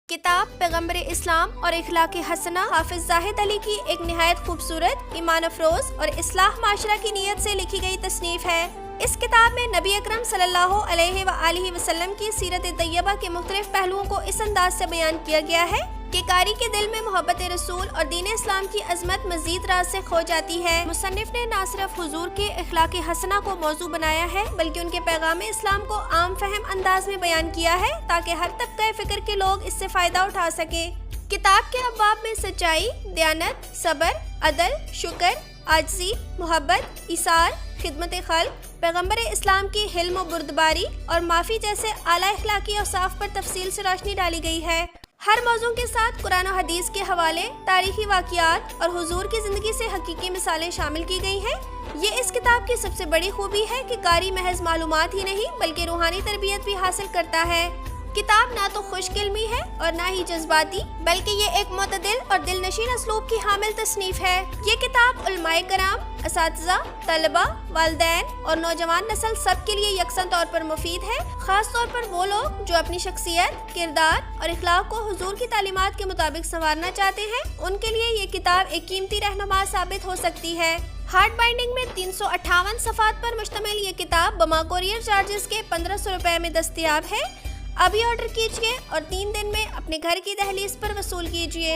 किताब पैगम्बर इस्लाम और इखलाक हसना हाफिज जाहिद अली की एक निहायत खूबसूरत, ईमान अफरोज और इस्लाह माशरा की नीयत से लिखी गई तसनीफ है। इस किताब में नबी अकरम सल्लल्लाहु अलैहि वसल्लम की सीरत तैयबा के मुख्तलिफ पहलुओं को इस अंदाज से बयान किया गया है कि कारी के दिल में मोहब्बत रसूल और दीन इस्लाम की अजमत मजीद राज से खो जाती है। मुसन्निफ ने न सिर्फ हुजूर के इखलाक हसना को मौजू बनाया है बल्कि उनके पैगाम इस्लाम को आम फहम अंदाज में बयान किया है ताकि हर तबका फिक्र के लोग इससे फ़ायदा उठा सके। किताब के अब्वाब में सच्चाई, दयानत, सब्र, अदल, शुक्र, आजिज़ी, मोहब्बत, इसार, खिदमत खल्क, पैगम्बर इस्लाम की हिल्म व बुर्दबारी और माफ़ी जैसे आला इखलाकी औसाफ पर तफसील से रोशनी डाली गई है। हर मौजू के साथ कुरान और हदीस के हवाले, तारीखी वाक़ियात और हुजूर की ज़िंदगी से हकीकी मिसालें शामिल की गई हैं। ये इस किताब की सबसे बड़ी खूबी है कि कारी महज मालूमात ही नहीं बल्कि रूहानी तरबियत भी हासिल करता है। किताब ना तो खुशकिल्मी है और ना ही जज्बाती, बल्कि ये एक मुतदिल और दिलनशीन असलूब की हामिल तसनीफ है। ये किताब उलमाए कराम, असातिज़ा, तलबा, वालिदैन और नौजवान नस्ल सब के लिए यकसन तौर पर मुफीद है। ख़ास तौर पर वो लोग जो अपनी शख्सियत, किरदार और इखलाक को हुजूर की तालीमात के मुताबिक संवारना चाहते हैं, उनके लिए ये किताब एक कीमती रहनुमा साबित हो सकती है। हार्ड बाइंडिंग में 358 सफ़ात पर मुश्तमिल ये किताब बमा कोरियर चार्जेस के 1500 रुपये में दस्तयाब है। अभी ऑर्डर कीजिए और 3 दिन में अपने घर की दहलीज पर वसूल कीजिए।